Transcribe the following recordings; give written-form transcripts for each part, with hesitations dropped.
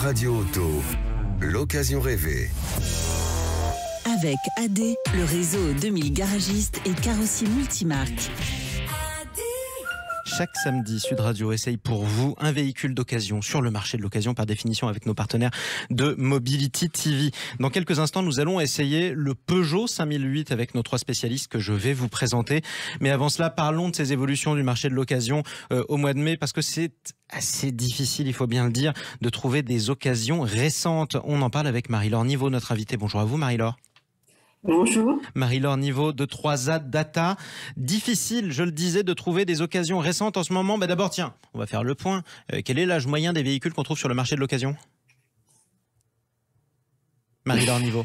Radio Auto, l'occasion rêvée. Avec AD, le réseau 2000 garagistes et carrossiers multimarques. Chaque samedi, Sud Radio essaye pour vous un véhicule d'occasion sur le marché de l'occasion, par définition avec nos partenaires de Mobility TV. Dans quelques instants, nous allons essayer le Peugeot 5008 avec nos 3 spécialistes que je vais vous présenter. Mais avant cela, parlons de ces évolutions du marché de l'occasion au mois de mai, parce que c'est assez difficile, il faut bien le dire, de trouver des occasions récentes. On en parle avec Marie-Laure Niveau, notre invitée. Bonjour à vous, Marie-Laure. Bonjour. Marie-Laure Niveau de 3A Data. Difficile, je le disais, de trouver des occasions récentes en ce moment. D'abord, tiens, on va faire le point. Quel est l'âge moyen des véhicules qu'on trouve sur le marché de l'occasion ? Marie-Laure Niveau.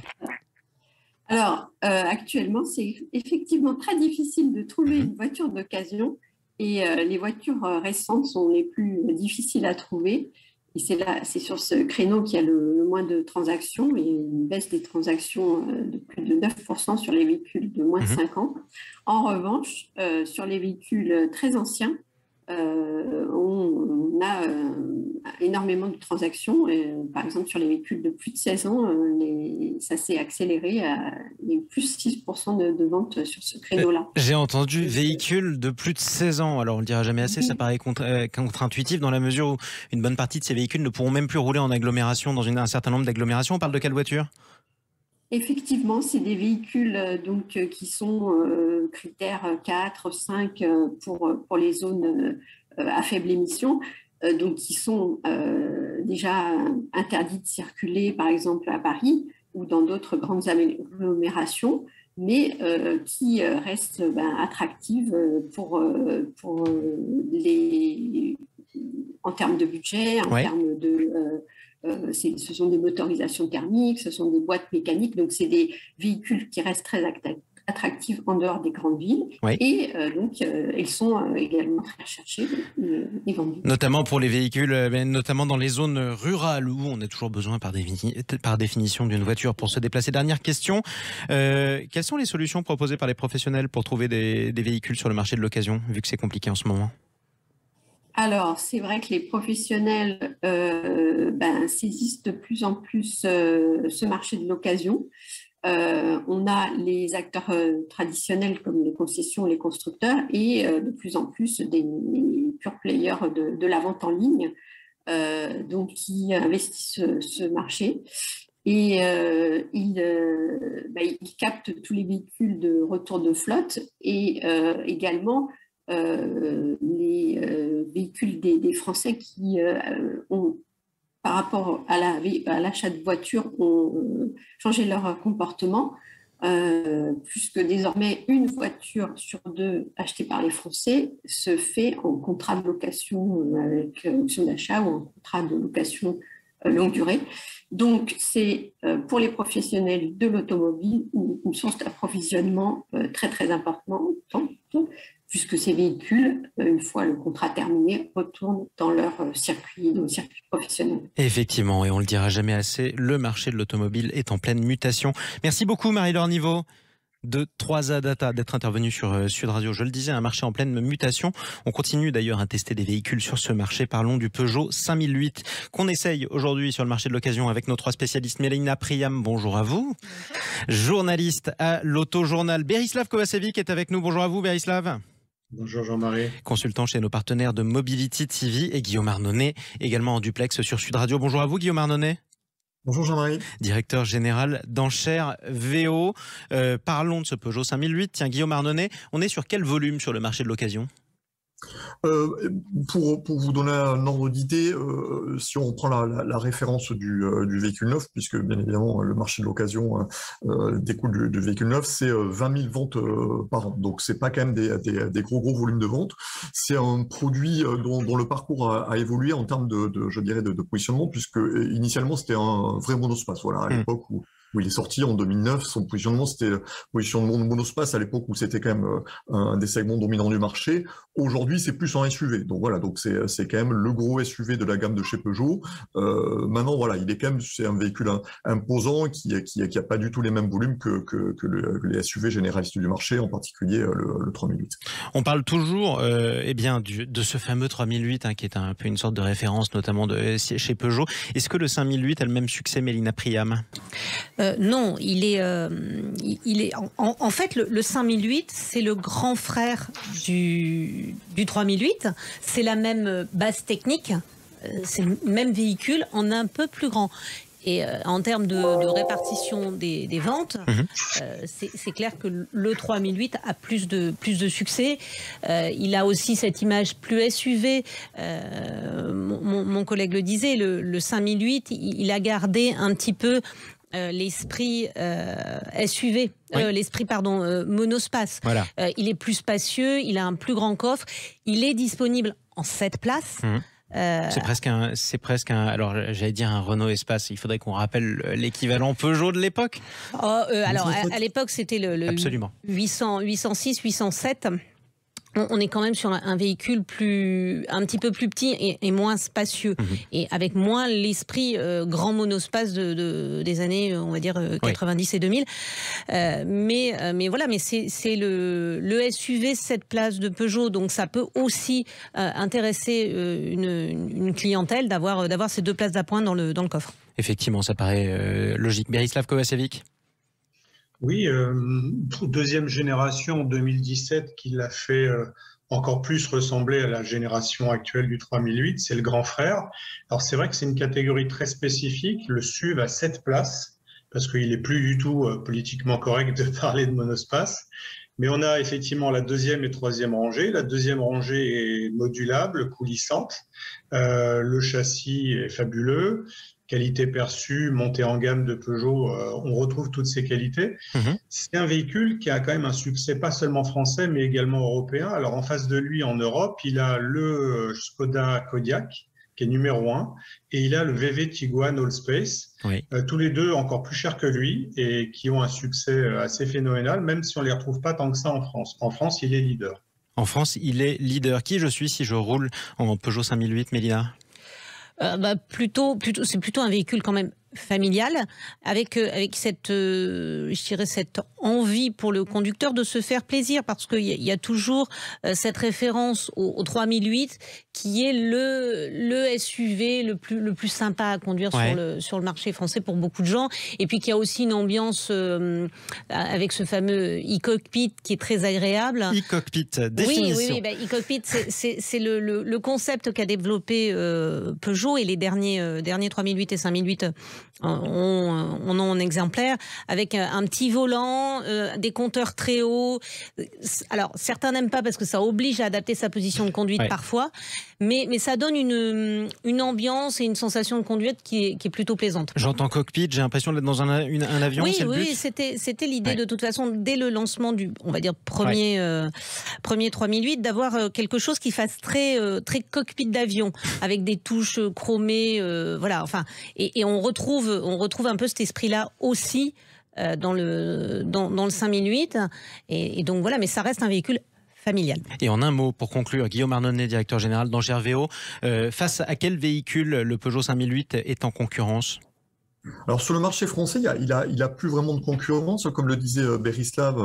Alors, actuellement, c'est effectivement très difficile de trouver une voiture d'occasion et les voitures récentes sont les plus difficiles à trouver. Et c'est sur ce créneau qu'il y a le moins de transactions et une baisse des transactions de plus de 9% sur les véhicules de moins de 5 ans. En revanche, sur les véhicules très anciens, on a énormément de transactions. Par exemple, sur les véhicules de plus de 16 ans, ça s'est accéléré. Il y a eu plus 6% de ventes sur ce créneau-là. J'ai entendu véhicules de plus de 16 ans. Alors, on ne le dira jamais assez, ça paraît contre-intuitif dans la mesure où une bonne partie de ces véhicules ne pourront même plus rouler en agglomération, dans un certain nombre d'agglomérations. On parle de quelle voiture ? Effectivement, c'est des véhicules qui sont critères 4, 5 pour les zones à faible émission, donc qui sont déjà interdits de circuler, par exemple à Paris ou dans d'autres grandes agglomérations, mais qui restent attractives en termes de budget, en termes de... ce sont des motorisations thermiques, ce sont des boîtes mécaniques, donc c'est des véhicules qui restent très attractifs en dehors des grandes villes et donc ils sont également très recherchés et vendus. Notamment pour les véhicules, notamment dans les zones rurales où on a toujours besoin par définition d'une voiture pour se déplacer. Dernière question, quelles sont les solutions proposées par les professionnels pour trouver des véhicules sur le marché de l'occasion, vu que c'est compliqué en ce moment ? Alors, c'est vrai que les professionnels saisissent de plus en plus ce marché de l'occasion. On a les acteurs traditionnels comme les concessions, les constructeurs et de plus en plus des pure players de la vente en ligne donc qui investissent ce marché. Et ils captent tous les véhicules de retour de flotte et également les véhicules des Français qui ont, par rapport à l'achat de voitures, ont changé leur comportement, puisque désormais une voiture sur 2 achetée par les Français se fait en contrat de location avec option d'achat ou en contrat de location longue durée. Donc, c'est pour les professionnels de l'automobile une source d'approvisionnement très, très importante, puisque ces véhicules, une fois le contrat terminé, retournent dans leur circuit professionnel. Effectivement, et on ne le dira jamais assez, le marché de l'automobile est en pleine mutation. Merci beaucoup Marie-Laure Niveau de 3A Data d'être intervenue sur Sud Radio. Je le disais, un marché en pleine mutation. On continue d'ailleurs à tester des véhicules sur ce marché. Parlons du Peugeot 5008 qu'on essaye aujourd'hui sur le marché de l'occasion avec nos 3 spécialistes. Mélina Priam, bonjour à vous. Journaliste à l'Autojournal. Berislav Kovacevic est avec nous. Bonjour à vous Berislav. Bonjour Jean-Marie. Consultant chez nos partenaires de Mobility TV et Guillaume Arnonnet, également en duplex sur Sud Radio. Bonjour à vous Guillaume Arnonnet. Bonjour Jean-Marie. Directeur général d'Enchères VO. Parlons de ce Peugeot 5008. Tiens Guillaume Arnonnet, on est sur quel volume sur le marché de l'occasion ? Pour vous donner un ordre d'idée, si on reprend la référence du véhicule neuf, puisque bien évidemment le marché de l'occasion découle du véhicule neuf, c'est 20 000 ventes par an. Donc c'est pas quand même des gros volumes de ventes. C'est un produit dont le parcours a évolué en termes je dirais de positionnement, puisque initialement c'était un vrai monospace. Voilà, à l'époque où où il est sorti en 2009. Son positionnement, c'était positionnement de monospace à l'époque où c'était quand même un des segments dominants du marché. Aujourd'hui, c'est plus en SUV. Donc voilà, donc c'est quand même le gros SUV de la gamme de chez Peugeot. Maintenant, voilà, il est quand même, c'est un véhicule imposant qui a pas du tout les mêmes volumes que les SUV généralistes du marché, en particulier le 3008. On parle toujours de ce fameux 3008 qui est un peu une sorte de référence, notamment chez Peugeot. Est-ce que le 5008 a le même succès, Mélina Priam? Non, il est en fait le 5008, c'est le grand frère du 3008. C'est la même base technique, c'est le même véhicule en un peu plus grand. Et en termes de répartition des ventes, c'est clair que le 3008 a plus de succès. Il a aussi cette image plus SUV. Mon collègue le disait, le 5008, il a gardé un petit peu l'esprit SUV, l'esprit monospace. Voilà. Il est plus spacieux, il a un plus grand coffre, il est disponible en 7 places. C'est presque un, alors j'allais dire un Renault Espace. Il faudrait qu'on rappelle l'équivalent Peugeot de l'époque. Alors à l'époque c'était le 806, 807. On est quand même sur un véhicule un petit peu plus petit et moins spacieux, et avec moins l'esprit grand monospace des années, on va dire 90 et 2000. Mais voilà, mais c'est le SUV 7 places de Peugeot, donc ça peut aussi intéresser une clientèle d'avoir ces 2 places d'appoint dans le coffre. Effectivement, ça paraît logique. Berislav Kovacevic. Oui, deuxième génération en 2017 qui l'a fait encore plus ressembler à la génération actuelle du 3008, c'est le grand frère. Alors c'est vrai que c'est une catégorie très spécifique, le SUV a 7 places, parce qu'il n'est plus du tout politiquement correct de parler de monospace. Mais on a effectivement la deuxième et troisième rangée. La deuxième rangée est modulable, coulissante. Le châssis est fabuleux. Qualité perçue, montée en gamme de Peugeot, on retrouve toutes ces qualités. C'est un véhicule qui a quand même un succès pas seulement français, mais également européen. Alors en face de lui, en Europe, il a le Skoda Kodiaq, qui est numéro 1, et il a le VW Tiguan Allspace, tous les deux encore plus chers que lui, et qui ont un succès assez phénoménal, même si on ne les retrouve pas tant que ça en France. En France, il est leader. En France, il est leader. Qui je suis si je roule en Peugeot 5008, Mélina? C'est plutôt un véhicule quand même familial, avec cette, je dirais, cette envie pour le conducteur de se faire plaisir, parce qu'il y a toujours cette référence au 3008 qui est le SUV le plus sympa à conduire sur le marché français pour beaucoup de gens, et puis qu'il y a aussi une ambiance avec ce fameux e-cockpit qui est très agréable. E-cockpit, définition. Oui, e-cockpit, c'est le concept qu'a développé Peugeot, et les derniers 3008 et 5008 on en exemplaire, avec un petit volant, des compteurs très hauts. Alors certains n'aiment pas parce que ça oblige à adapter sa position de conduite parfois, mais ça donne une ambiance et une sensation de conduite qui est plutôt plaisante. J'entends cockpit, j'ai l'impression d'être dans un avion. Oui, c'était l'idée de toute façon dès le lancement du, on va dire, premier 3008, d'avoir quelque chose qui fasse très cockpit d'avion, avec des touches chromées, voilà. Enfin, et on retrouve un peu cet esprit-là aussi dans le 5008, et donc voilà, mais ça reste un véhicule familial. Et en un mot, pour conclure, Guillaume Arnonnet, directeur général d'Angers VO, face à quel véhicule le Peugeot 5008 est en concurrence ? Alors sur le marché français, il a plus vraiment de concurrence, comme le disait Berislav.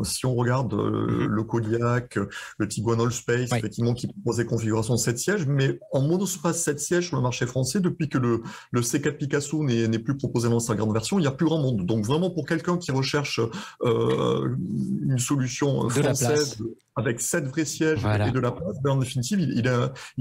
Si on regarde le Kodiaq, le Tiguan Allspace, effectivement, qui propose des configurations de 7 sièges, mais en monospace 7 sièges sur le marché français, depuis que le C4 Picasso n'est plus proposé dans sa grande version, il n'y a plus grand monde. Donc vraiment pour quelqu'un qui recherche une solution française avec 7 vrais sièges et de la place, en définitive, il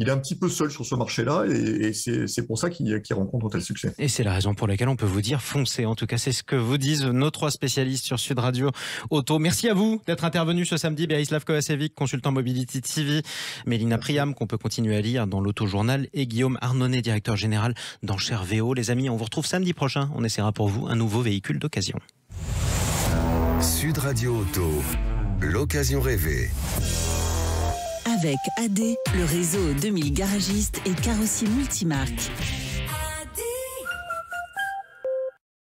est un petit peu seul sur ce marché-là, et c'est pour ça qu'il rencontre un tel succès. Et c'est la raison pour laquelle on peut vous dire foncez. En tout cas, c'est ce que vous disent nos 3 spécialistes sur Sud Radio Auto. Merci à vous d'être intervenus ce samedi. Berislav Kovacevic, consultant Mobility TV, Mélina Priam, qu'on peut continuer à lire dans l'Auto-Journal, et Guillaume Arnonnet, directeur général d'Angers VO. Les amis, on vous retrouve samedi prochain. On essaiera pour vous un nouveau véhicule d'occasion. Sud Radio Auto, l'occasion rêvée. Avec AD, le réseau 2000 garagistes et carrossiers multimarques.